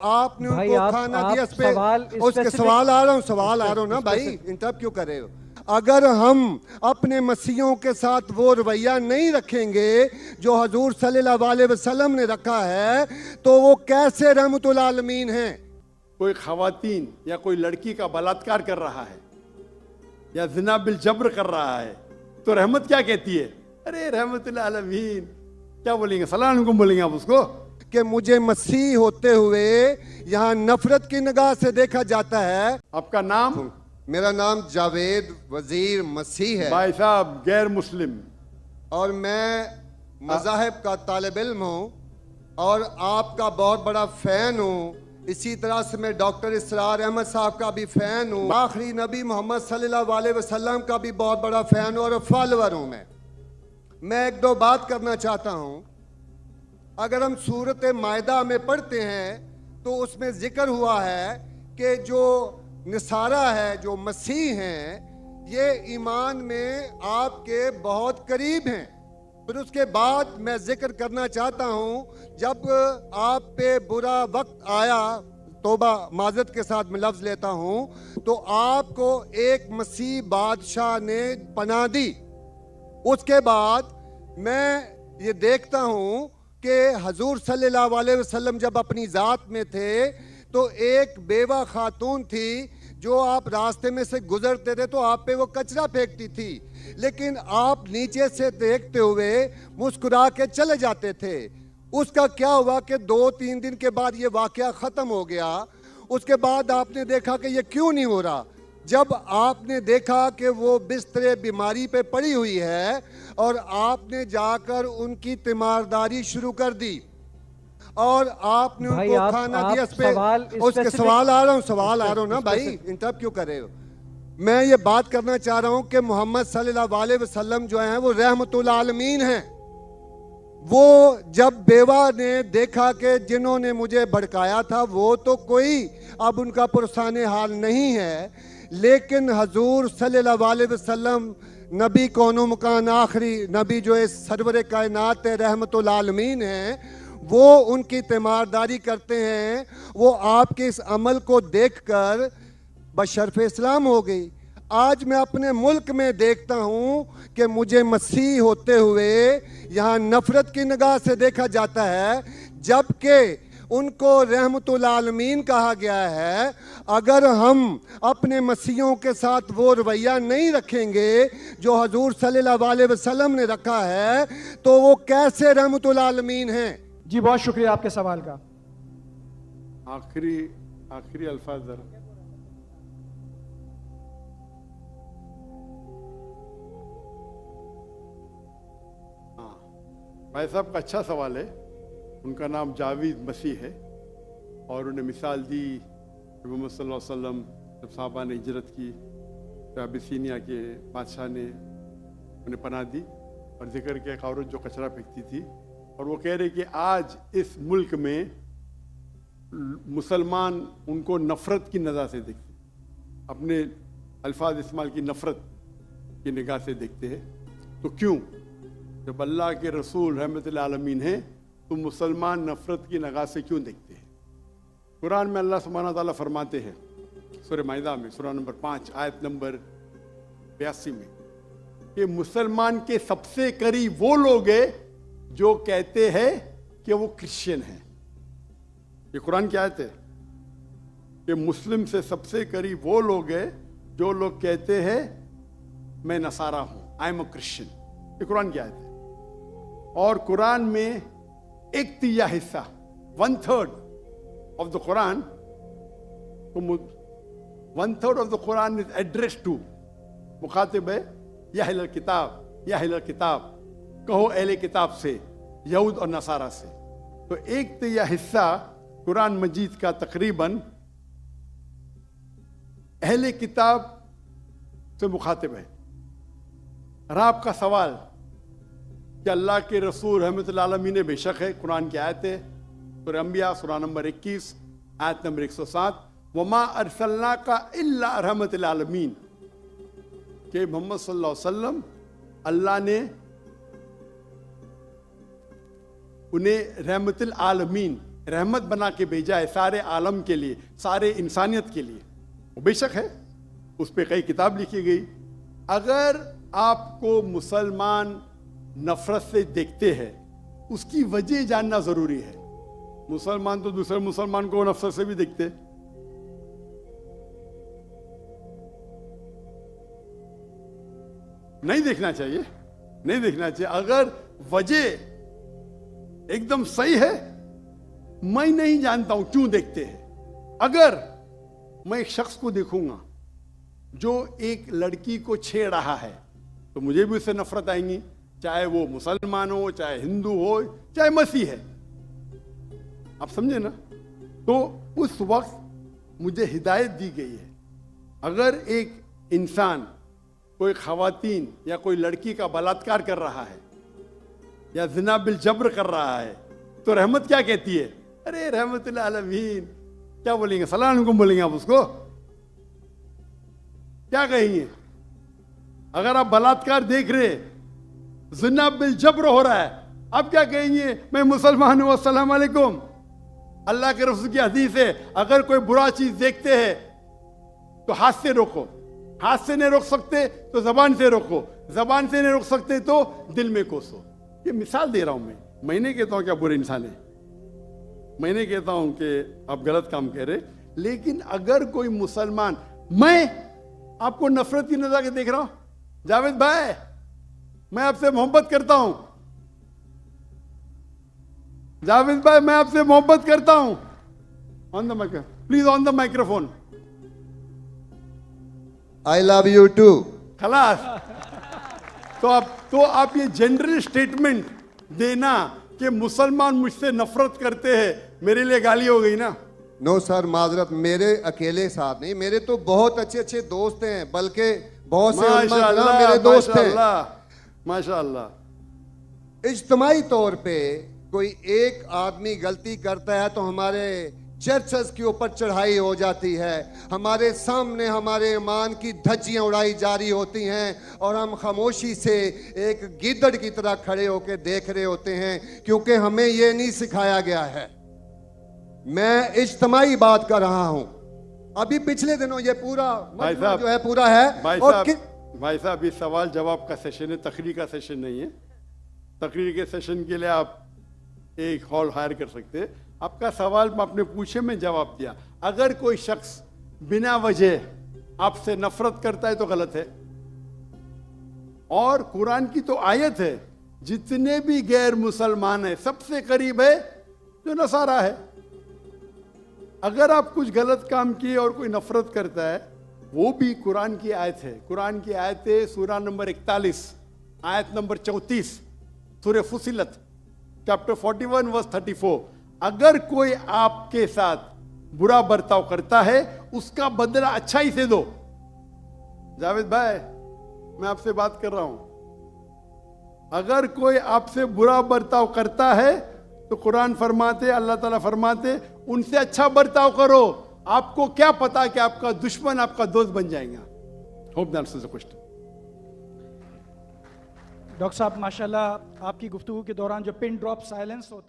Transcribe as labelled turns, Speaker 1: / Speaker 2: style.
Speaker 1: आपने
Speaker 2: भाई
Speaker 1: उनको खाना दिया इस पे उसके सवाल आ रहा हूँ ना भाई, इंटरप्ट क्यों कर रहे हो? अगर हम अपने मसीहों के साथ वो रवैया नहीं रखेंगे जो हजूर सल्लल्लाहु अलैहि वसल्लम ने रखा है तो वो कैसे रहमतुल आलमीन हैं?
Speaker 3: कोई खवातीन या कोई लड़की का बलात्कार कर रहा है या जिना बिल जब्र कर रहा है तो रहमत क्या कहती है? अरे रहमतुल आलमीन। क्या बोलेंगे? सलाम अलैकुम बोलेंगे आप उसको
Speaker 1: कि मुझे मसीह होते हुए यहाँ नफरत की निगाह से देखा जाता है।
Speaker 3: आपका नाम?
Speaker 1: मेरा नाम जावेद वजीर मसीह है।
Speaker 3: भाई साहब गैर मुस्लिम
Speaker 1: और मैं मज़ाहिब का तालिब इल्म हूँ और आपका बहुत बड़ा फ़ैन हूँ। इसी तरह से मैं डॉक्टर इसरार अहमद साहब का भी फ़ैन हूँ। आखिरी नबी मोहम्मद सल्लल्लाहु अलैहि वसल्लम का भी बहुत बड़ा फ़ैन हूँ और फॉलोअर हूँ। मैं एक दो बात करना चाहता हूँ। अगर हम सूरत मायदा में पढ़ते हैं तो उसमें जिक्र हुआ है कि जो नसारा है, जो मसीह हैं, ये ईमान में आपके बहुत करीब हैं। फिर उसके बाद मैं जिक्र करना चाहता हूँ, जब आप पे बुरा वक्त आया, तौबा माजरत के साथ मैं लफ्ज़ लेता हूँ, तो आपको एक मसीह बादशाह ने पनाह दी। उसके बाद मैं ये देखता हूँ कि हजूर सल्लल्लाहु अलैहि वसल्लम जब अपनी ज़ात में थे तो एक बेवा खातून थी जो आप रास्ते में से गुजरते थे तो आप पे वो कचरा फेंकती थी, लेकिन आप नीचे से देखते हुए मुस्कुरा के चले जाते थे। उसका क्या हुआ कि 2-3 दिन के बाद ये वाक़या ख़त्म हो गया। उसके बाद आपने देखा कि ये क्यों नहीं हो रहा। जब आपने देखा कि वो बिस्तरे बीमारी पे पड़ी हुई है और आपने जाकर उनकी तीमारदारी शुरू कर दी और आपने उनको खाना दिया इस पे उसके सवाल आ रहा हूँ ना भाई, इंटरप्ट क्यों कर रहे हो? मैं ये बात करना चाह रहा हूँ कि मोहम्मद सल्लल्लाहु अलैहि वसल्लम जो हैं वो रहमतुल आलमीन हैं। वो जब बेवा ने देखा कि जिन्होंने मुझे भड़काया था वो तो कोई अब उनका पुरसाने हाल नहीं है, लेकिन हजूर सल्लल्लाहु अलैहि वसल्लम नबी कौनो मकान आखिरी नबी जो इस सरवर कायनात रहमतुल आलमीन हैं, वो उनकी तीमारदारी करते हैं। वो आपके इस अमल को देखकर बशर्फ इस्लाम हो गई। आज मैं अपने मुल्क में देखता हूँ कि मुझे मसीह होते हुए यहाँ नफरत की निगाह से देखा जाता है, जबकि उनको रहमतुल आलमीन कहा गया है। अगर हम अपने मसीहों के साथ वो रवैया नहीं रखेंगे जो हजूर सल्लल्लाहु अलैहि वसल्लम ने रखा है तो वो कैसे रहमतुल आलमीन हैं?
Speaker 2: जी बहुत शुक्रिया आपके सवाल का।
Speaker 3: आखिरी अल्फाज जरा। हाँ भाई साहब का अच्छा सवाल है। उनका नाम जावेद मसीह है और उन्हें मिसाल दी कि मोहम्मद सल्लल्लाहु अलैहि वसल्लम जब साहबा ने हिजरत की तो अबिसीनिया के बादशाह ने उन्हें पनाह दी और जिक्र किया एक औरत जो कचरा फेंकती थी, और वो कह रहे कि आज इस मुल्क में मुसलमान उनको नफ़रत की नज़र से देखते, अपने अल्फाज इस्तेमाल की नफ़रत की निगाह से देखते हैं। तो क्यों? जब अल्लाह के रसूल रहमतुल आलमीन हैं तो मुसलमान नफ़रत की निगाह से क्यों देखते हैं? कुरान में अल्लाह सुब्हानहू व तआला फरमाते हैं सूरह माइदा में सूरह नंबर 5 आयत नंबर 82 में कि मुसलमान के सबसे करीब वो लोग हैं जो कहते हैं कि वो क्रिश्चियन हैं। ये कुरान की आयत है कि मुस्लिम से सबसे करीब वो लोग हैं जो लोग कहते हैं मैं नसारा हूं, आई एम अ क्रिश्चियन। ये कुरान की आयत है। और कुरान में 1/3 हिस्सा 1/3 ऑफ द कुरान, तो 1/3 of the Quran is address to, मुखातिब है या अहल किताब, या अहल किताब कहो अहले किताब से, यहूद और नसारा से। तो 1/3 हिस्सा कुरान मजीद का तकरीबन अहले किताब से मुखातिब है। और आपका सवाल कि अल्लाह के रसूल रहमतुल आलमीन बेशक है, कुरान की आयत है सूरह अंबिया सूरह नंबर 21 आयत नंबर 107, वमा अरसलनाका इल्ला रहमतुल आलमीन, कि मोहम्मद सल्लल्लाहु अलैहि वसल्लम अल्लाह ने उन्हें रहमतुल आलमीन रहमत बना के भेजा है सारे आलम के लिए, सारे इंसानियत के लिए। वो बेशक है, उस पर कई किताब लिखी गई। अगर आपको मुसलमान नफरत से देखते हैं, उसकी वजह जानना जरूरी है। मुसलमान तो दूसरे मुसलमान को नफरत से भी देखते हैं। नहीं देखना चाहिए, नहीं देखना चाहिए। अगर वजह एकदम सही है, मैं नहीं जानता हूं क्यों देखते हैं। अगर मैं एक शख्स को देखूंगा जो एक लड़की को छेड़ रहा है, तो मुझे भी उससे नफरत आएंगी, चाहे वो मुसलमान हो, चाहे हिंदू हो, चाहे मसीह है। आप समझे ना? तो उस वक्त मुझे हिदायत दी गई है, अगर एक इंसान कोई खवातीन या कोई लड़की का बलात्कार कर रहा है या ज़िना बिल जब्र कर रहा है, तो रहमत क्या कहती है? अरे रहमतुल आलमीन, क्या बोलेंगे? सलाम अलैकुम बोलेंगे आप उसको? क्या कहेंगे? अगर आप बलात्कार देख रहे, ज़िना बिल जब्र हो रहा है, आप क्या कहेंगे? मैं मुसलमान हूं, अस्सलाम वालेकुम। अल्लाह के रसूल की हदीस है, अगर कोई बुरा चीज देखते हैं तो हाथ से रोको, हाथ से नहीं रोक सकते तो जबान से रोको, जबान से नहीं रोक सकते तो दिल में कोसो। ये मिसाल दे रहा हूं मैं नहीं कहता हूं कि आप बुरे इंसान हैं, मैं नहीं कहता हूं कि आप गलत काम कह रहे, लेकिन अगर कोई मुसलमान, मैं आपको नफरत की नजर से देख रहा हूं, जावेद भाई मैं आपसे मोहब्बत करता हूं, जावेद भाई मैं आपसे मोहब्बत करता हूं, on the microphone please, on the microphone,
Speaker 1: I love you too.
Speaker 3: खलास। तो आप ये जनरल स्टेटमेंट देना कि मुसलमान मुझसे नफरत करते हैं, मेरे लिए गाली हो गई ना?
Speaker 1: नो सर, माजरत, मेरे अकेले साथ नहीं, मेरे तो बहुत अच्छे अच्छे दोस्त हैं, बल्कि बहुत से उलमा मेरे दोस्त हैं।
Speaker 3: माशाअल्लाह।
Speaker 1: इज्तमाई तौर पे कोई एक आदमी गलती करता है तो हमारे चर्चेस के ऊपर चढ़ाई हो जाती है, हमारे सामने हमारे ईमान की धज्जियां उड़ाई जारी होती हैं और हम खामोशी से एक गिद्दड़ की तरह खड़े होकर देख रहे होते हैं, क्योंकि हमें यह नहीं सिखाया गया है। मैं इज्तमाई बात कर रहा हूं। अभी पिछले दिनों ये पूरा जो है पूरा है।
Speaker 3: भाई साहब ये सवाल जवाब का सेशन है, तकरीर का सेशन नहीं है। तकरीर के सेशन के लिए आप एक हॉल हायर कर सकते हैं। आपका सवाल आपने पूछे, मैं जवाब दिया। अगर कोई शख्स बिना वजह आपसे नफरत करता है तो गलत है। और कुरान की तो आयत है, जितने भी गैर मुसलमान है सबसे करीब है जो नसारा है। अगर आप कुछ गलत काम किए और कोई नफरत करता है, वो भी कुरान की आयत है। कुरान की आयत है सूरा नंबर 41 आयत नंबर 34 सूरह फुसिलत चैप्टर 41 वर्स 34। अगर कोई आपके साथ बुरा बर्ताव करता है, उसका बदला अच्छाई से दो। जावेद भाई मैं आपसे बात कर रहा हूं। अगर कोई आपसे बुरा बर्ताव करता है तो कुरान फरमाते, अल्लाह ताला फरमाते, उनसे अच्छा बर्ताव करो। आपको क्या पता कि आपका दुश्मन आपका दोस्त बन जाएगा। Hope that answers the question.
Speaker 2: Doctor साहब माशाल्लाह, आपकी गुफ्तगू के दौरान जो पिन ड्रॉप साइलेंस होता है